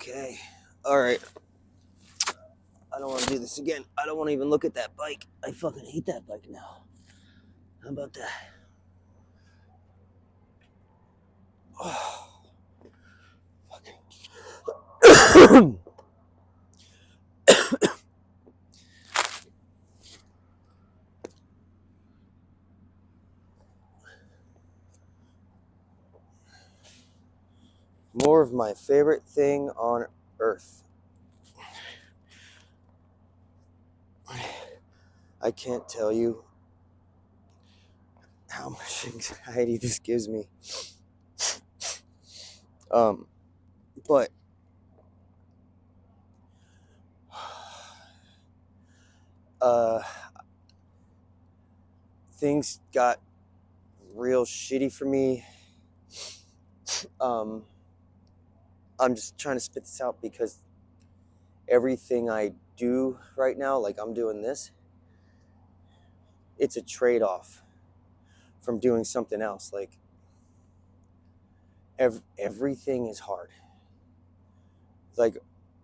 Okay. All right. I don't want to do this again. I don't want to even look at that bike. I fucking hate that bike now. How about that? Oh, fuck. More of my favorite thing on earth. I can't tell you how much anxiety this gives me. But things got real shitty for me. I'm just trying to spit this out because everything I do right now, like I'm doing this, it's a trade-off from doing something else. Like everything is hard. Like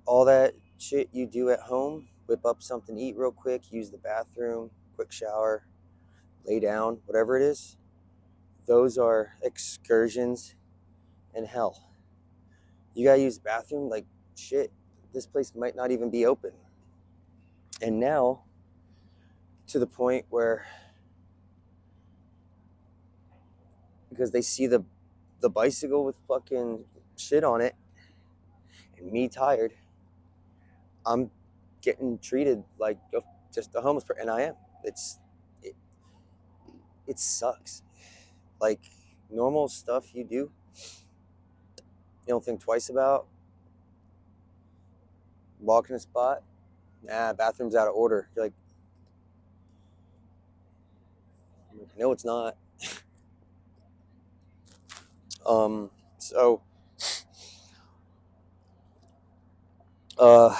all that shit you do at home, whip up something to eat real quick, use the bathroom, quick shower, lay down, whatever it is, those are excursions and hell. You gotta use the bathroom, like shit, this place might not even be open. And now to the point where, because they see the bicycle with fucking shit on it and me tired, I'm getting treated like just a homeless person, and I am. It sucks. Like normal stuff you do, you don't think twice about. Walk in a spot, nah, bathroom's out of order. You're like, no, it's not. So, I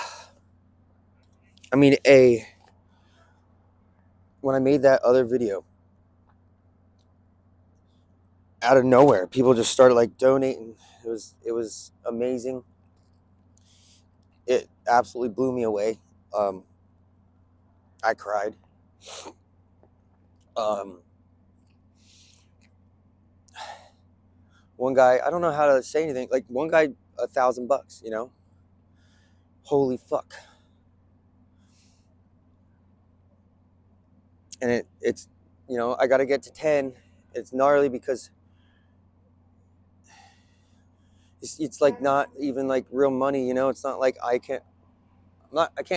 mean, when I made that other video, out of nowhere, people just started like donating. It was amazing. It absolutely blew me away. I cried. One guy, I don't know how to say anything. Like one guy, $1,000, you know. Holy fuck. And it's, you know, I got to get to 10. It's gnarly because it's like not even like real money, you know. It's not like I can't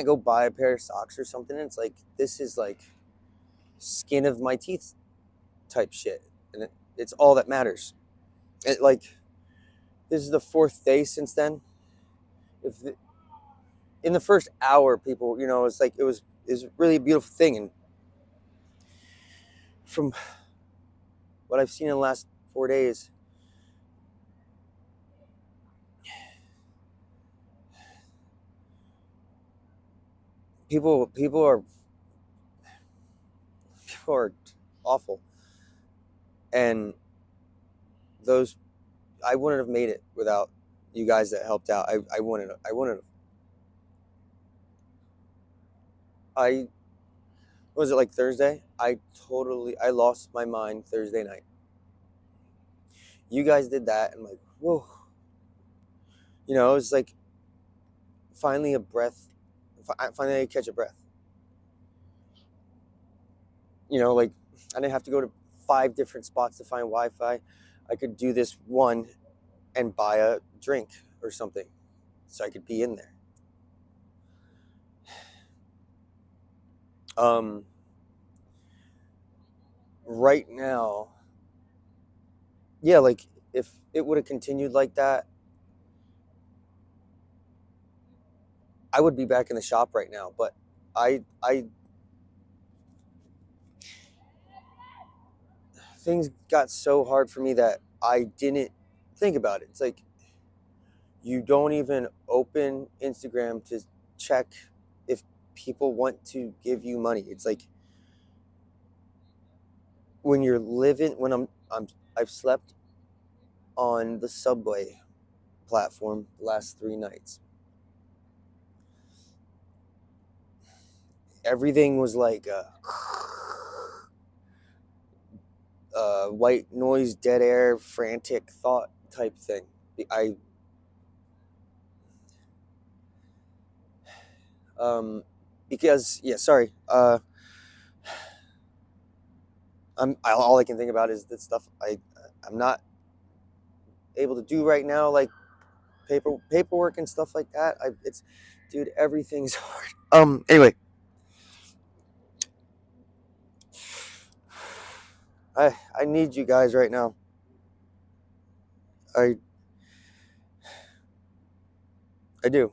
go buy a pair of socks or something. It's like this is like skin of my teeth type shit, and it's all that matters. Like this is the 4th day since then. In the first hour, people, you know, it's like it was really a beautiful thing, and from what I've seen in the last 4 days, people are awful, and those I wouldn't have made it without you guys that helped out. I wouldn't have. Was it like Thursday? I lost my mind Thursday night. You guys did that, and like, whoa. You know, it was like finally a breath. Finally, I catch a breath. You know, like I didn't have to go to 5 different spots to find Wi-Fi. I could do this one and buy a drink or something, so I could be in there. Right now, yeah, like if it would have continued like that, I would be back in the shop right now. But I things got so hard for me that I didn't think about it. It's like you don't even open Instagram to check if people want to give you money. It's like when you're living I've slept on the subway platform the last 3 nights. everything was like white noise, dead air, frantic thought type thing. I because yeah, sorry. All I can think about is the stuff I'm not able to do right now, like paperwork and stuff like that. It's dude, everything's hard. Anyway, I need you guys right now. I I do.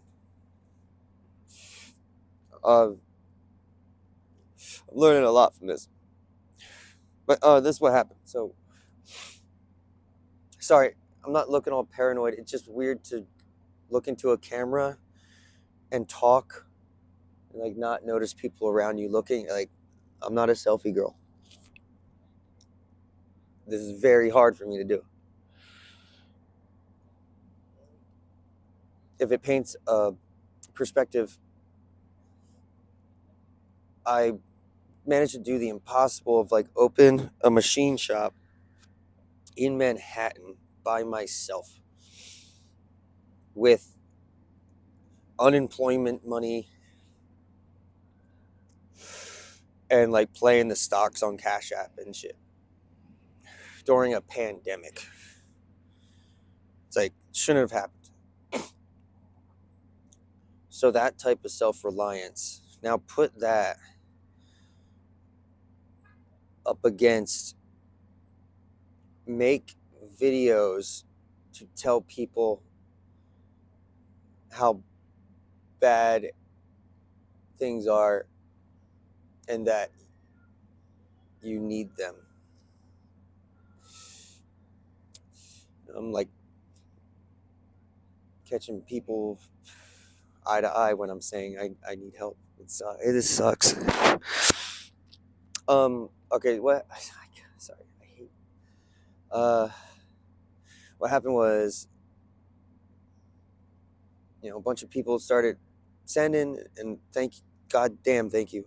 I'm learning a lot from this. But this is what happened. So sorry, I'm not looking all paranoid. It's just weird to look into a camera and talk and like not notice people around you looking. Like I'm not a selfie girl. This is very hard for me to do. If it paints a perspective, I managed to do the impossible of like open a machine shop in Manhattan by myself with unemployment money and like playing the stocks on Cash App and shit during a pandemic. It's like shouldn't have happened. So that type of self-reliance, now put that up against make videos to tell people how bad things are and that you need them. I'm like catching people eye to eye when I'm saying I need help. It sucks. Okay, what? Sorry, I hate. What happened was, a bunch of people started sending, and thank you.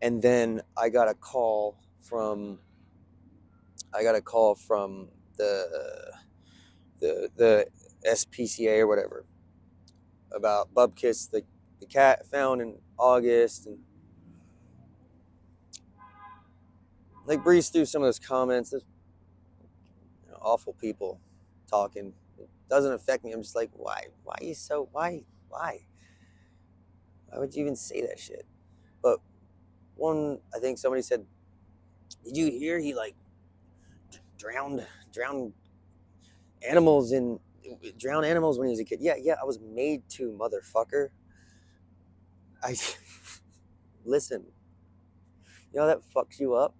And then I got a call from the SPCA or whatever about Bubkiss, the cat found in August, and like breeze through some of those comments. There's awful people talking. It doesn't affect me. I'm just like, why? Why are you so? Why? Why would you even say that shit? But I think somebody said, did you hear he like drowned animals drowned animals when he was a kid? Yeah, I was made to, motherfucker. I listen. You know that fucks you up.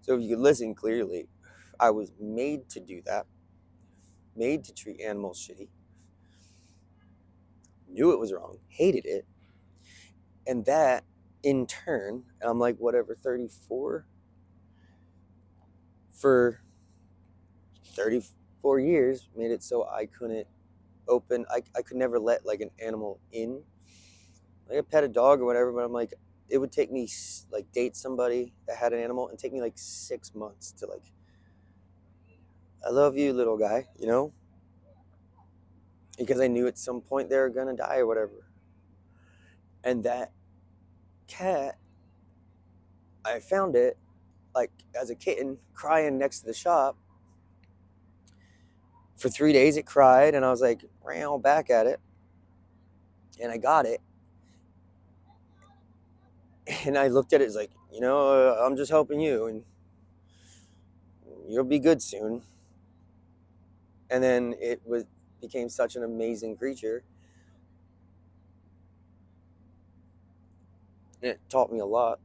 So if you could listen clearly, I was made to do that. Made to treat animals shitty. Knew it was wrong. Hated it. And that, in turn, I'm like, whatever, 34? For 34 years, made it so I couldn't I could never let like an animal in. Like I pet a dog or whatever, but I'm like, it would take me like date somebody that had an animal and take me like 6 months to like, I love you, little guy, because I knew at some point they were gonna die or whatever. And that cat, I found it like as a kitten crying next to the shop. For 3 days it cried, and I was like, ran back at it, and I got it. And I looked at it as like, I'm just helping you, and you'll be good soon. And then became such an amazing creature. And it taught me a lot.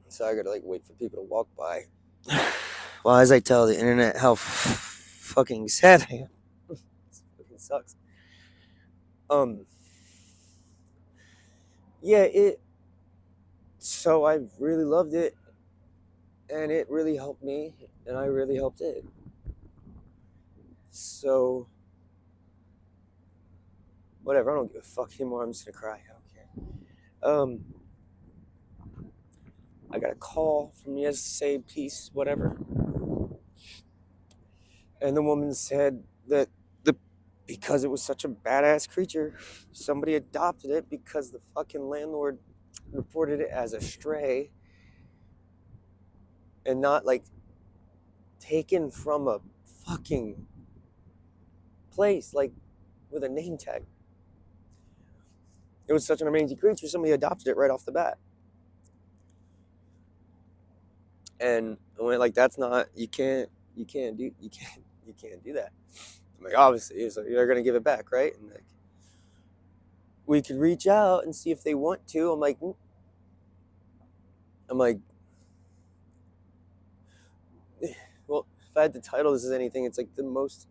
So I gotta like wait for people to walk by. Well, as I tell the internet how fucking sad I am. It fucking sucks. Yeah, so I really loved it, and it really helped me, and I really helped it. So whatever. I don't give a fuck anymore. I'm just gonna cry. I don't care. I got a call from the SA Peace, whatever, and the woman said that because it was such a badass creature, somebody adopted it because the fucking landlord reported it as a stray and not like taken from a fucking place like with a name tag. It was such an amazing creature, somebody adopted it right off the bat. And I went like, that's not, you can't do that. I'm like, obviously, it's like, they're gonna give it back, right? And like, we could reach out and see if they want to. I'm like, well, if I had to title this as anything, it's like the most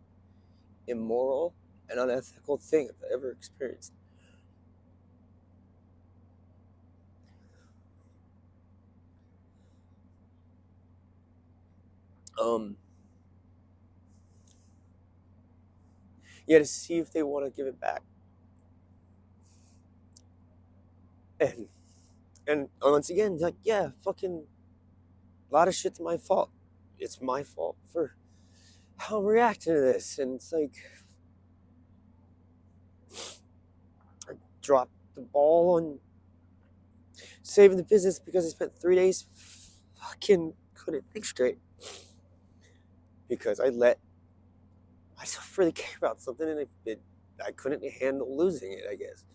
immoral and unethical thing I've ever experienced. Yeah, to see if they want to give it back. And once again, like, yeah, fucking a lot of shit's my fault. It's my fault for how I'm reacting to this. And it's like, I dropped the ball on saving the business because I spent 3 days fucking couldn't think straight. Because I let myself really care about something and I couldn't handle losing it, I guess.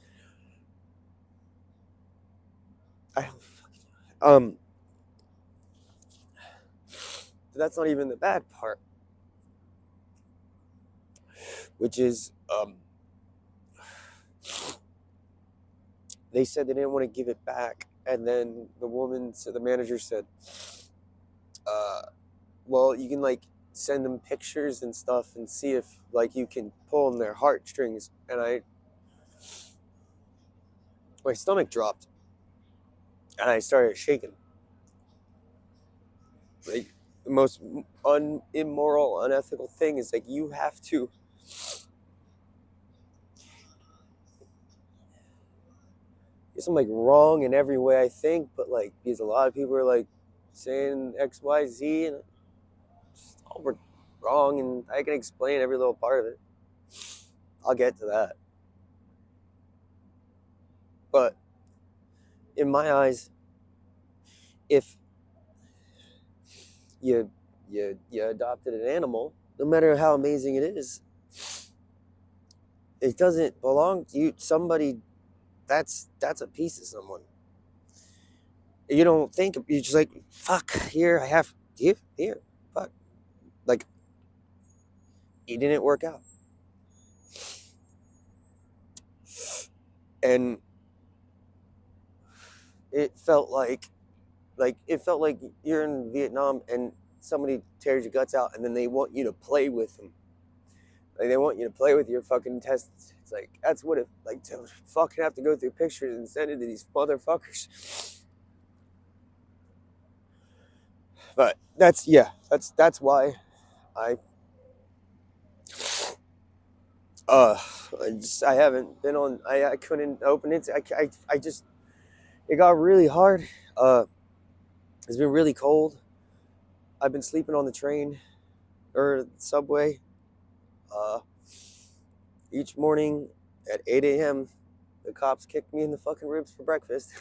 I don't fucking that's not even the bad part. Which is they said they didn't want to give it back, and then the manager said, well, you can like send them pictures and stuff and see if like you can pull on their heartstrings. And my stomach dropped and I started shaking. Like, the most immoral, unethical thing is like, you have to, guess I'm like wrong in every way I think, but like, because a lot of people are like saying XYZ and all we're wrong, and I can explain every little part of it. I'll get to that. But in my eyes, if you adopted an animal, no matter how amazing it is, it doesn't belong to you. Somebody, that's a piece of someone. You don't think, you're just like, fuck, here, fuck. Like, it didn't work out. And it felt like you're in Vietnam and somebody tears your guts out and then they want you to play with them. Like, they want you to play with your fucking intestines. It's like, that's what it, like, to fucking have to go through pictures and send it to these motherfuckers. But that's why I I haven't been on. I couldn't open it. I just, it got really hard. It's been really cold. I've been sleeping on the train or subway. Uh, each morning at 8 a.m. the cops kicked me in the fucking ribs for breakfast.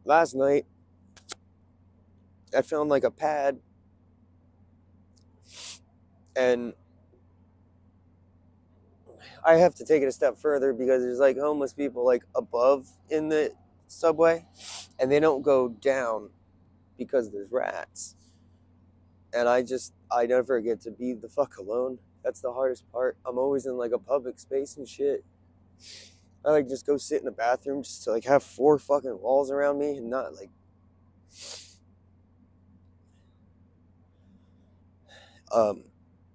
Last night I found like a pad, and I have to take it a step further because there's like homeless people like above in the subway, and they don't go down because there's rats. And I never get to be the fuck alone. That's the hardest part. I'm always in like a public space and shit. I like just go sit in the bathroom just to like have 4 fucking walls around me and not like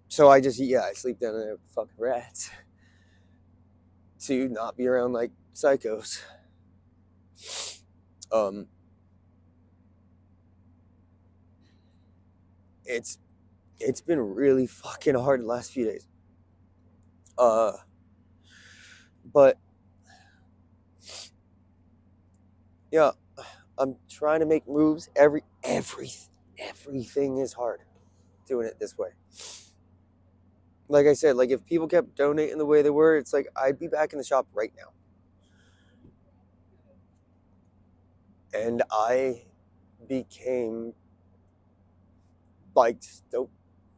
so I sleep down there with fucking rats to not be around like psychos. Um it's It's been really fucking hard the last few days. But yeah, I'm trying to make moves. Everything is hard doing it this way. Like I said, like if people kept donating the way they were, it's like I'd be back in the shop right now. And I became like so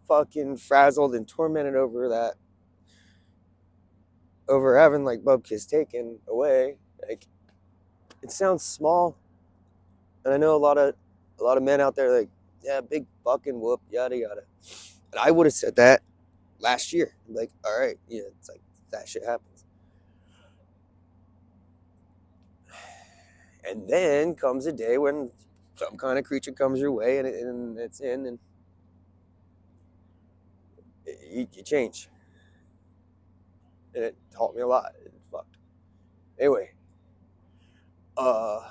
fucking frazzled and tormented over that, over having like Bubkiss taken away. Like it sounds small, and I know a lot of men out there like, yeah, big fucking whoop, yada yada. And I would have said that last year. Like, all right, yeah, it's like that shit happens. And then comes a day when some kind of creature comes your way and it's in, and you change. And it taught me a lot. It fucked. Anyway, I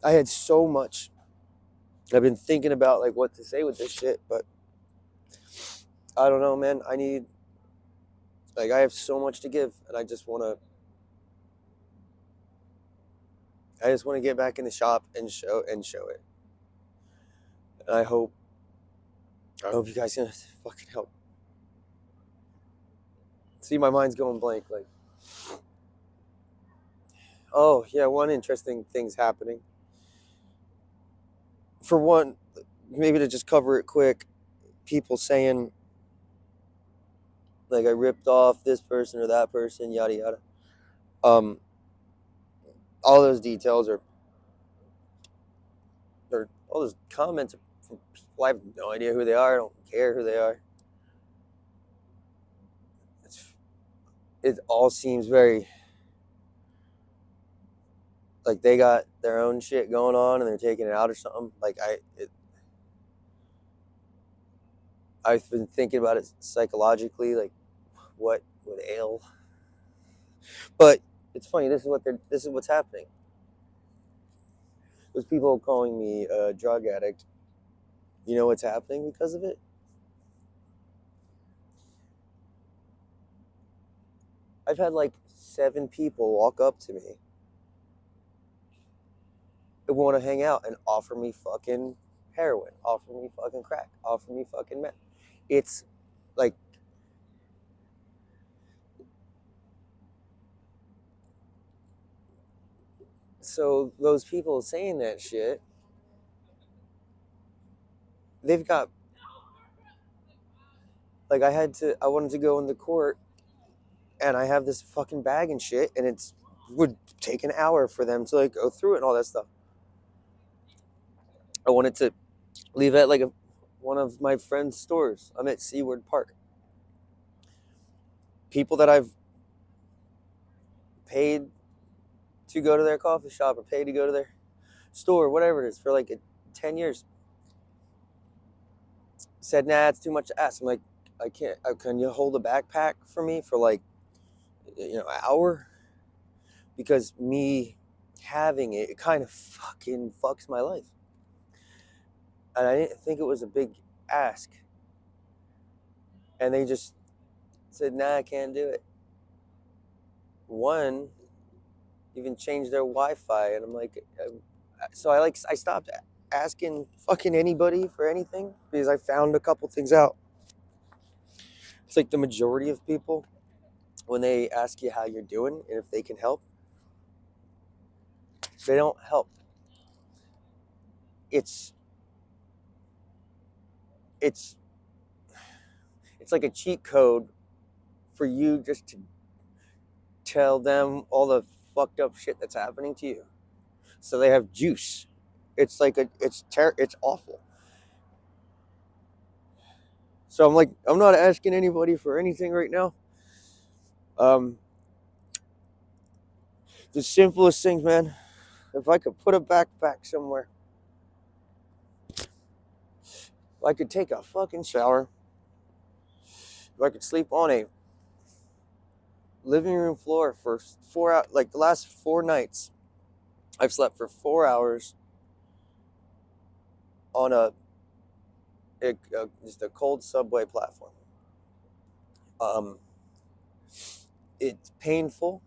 had so much. I've been thinking about like what to say with this shit, but I don't know, man. I have so much to give, and I just want to get back in the shop and show it. And I hope you guys can fucking help. See, my mind's going blank. Like, oh yeah, one interesting thing's happening. For one, maybe to just cover it quick, people saying like I ripped off this person or that person, yada yada. All those details are all those comments are from people I have no idea who they are. I don't care who they are. It all seems very like they got their own shit going on and they're taking it out or something. Like I've been thinking about it psychologically, like what would ail. But it's funny. This is what's happening. Those people calling me a drug addict. You know what's happening because of it? I've had like 7 people walk up to me and want to hang out and offer me fucking heroin, offer me fucking crack, offer me fucking meth. It's like, so those people saying that shit, they've got, like I wanted to go in the court and I have this fucking bag and shit, and it's would take an hour for them to like go through it and all that stuff. I wanted to leave at like one of my friend's stores. I'm at Seaward Park. People that I've paid to go to their coffee shop or paid to go to their store, whatever it is, for like 10 years, said, nah, it's too much to ask. I'm like, I can't. Can you hold a backpack for me for like, an hour? Because me having it kind of fucking fucks my life. And I didn't think it was a big ask. And they just said, nah, I can't do it. One even changed their Wi-Fi, and I'm like, so I stopped asking fucking anybody for anything because I found a couple things out. It's like the majority of people, when they ask you how you're doing and if they can help, they don't help. It's like a cheat code for you just to tell them all the fucked up shit that's happening to you, so they have juice. It's like it's awful. So I'm like, I'm not asking anybody for anything right now. The simplest things, man. If I could put a backpack somewhere, if I could take a fucking shower, if I could sleep on a living room floor for 4 hours, like the last 4 nights, I've slept for 4 hours on a just a cold subway platform. Um, it's painful.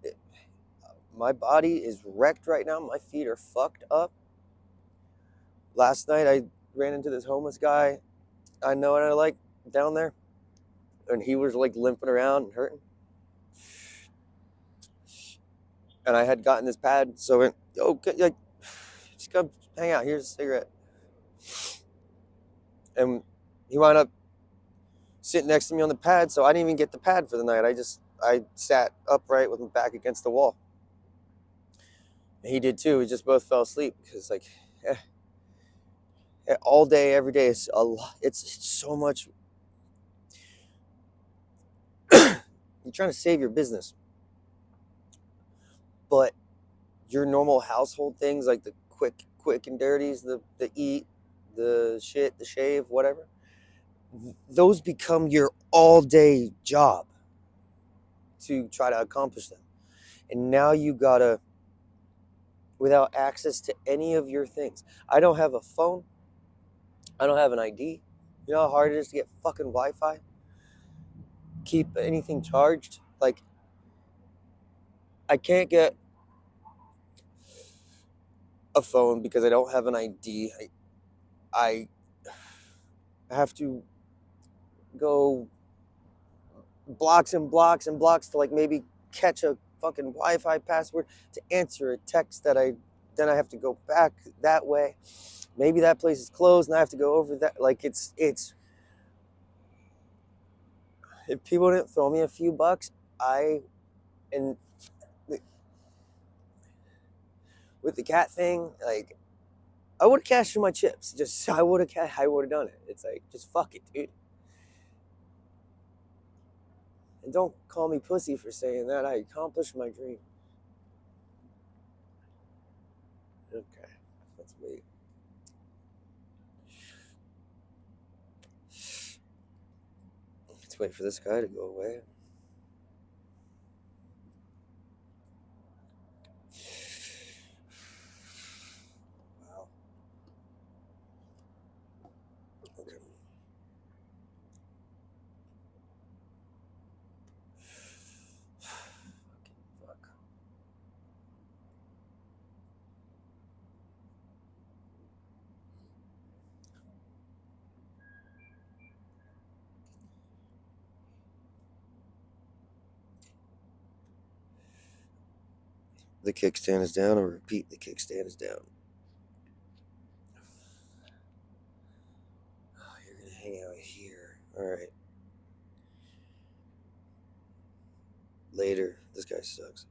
It, my body is wrecked right now. My feet are fucked up. Last night I ran into this homeless guy I know and I like down there, and he was like limping around and hurting. And I had gotten this pad, so I went, okay, like, just come hang out. Here's a cigarette. And he wound up sitting next to me on the pad, so I didn't even get the pad for the night. I sat upright with my back against the wall. And he did too. We just both fell asleep because like all day, every day is a lot. It's so much. You're trying to save your business, but your normal household things like the quick and dirties, the eat, the shit, the shave, whatever, those become your all day job to try to accomplish them. And now you gotta, without access to any of your things. I don't have a phone. I don't have an ID. You know how hard it is to get fucking Wi-Fi? Keep anything charged? Like, I can't get a phone because I don't have an ID. I have to go blocks and blocks and blocks to like maybe catch a fucking Wi-Fi password to answer a text that then I have to go back that way. Maybe that place is closed and I have to go over that. Like it's if people didn't throw me a few bucks, and with the cat thing, like I would have cashed in my chips. Just I would have done it. It's like just fuck it, dude. And don't call me pussy for saying that. I accomplished my dream. Okay, let's wait. Let's wait for this guy to go away. Wow. Okay. Fuck. The kickstand is down, and repeat, the kickstand is down. Oh, you're gonna hang out here. Alright. Later. This guy sucks.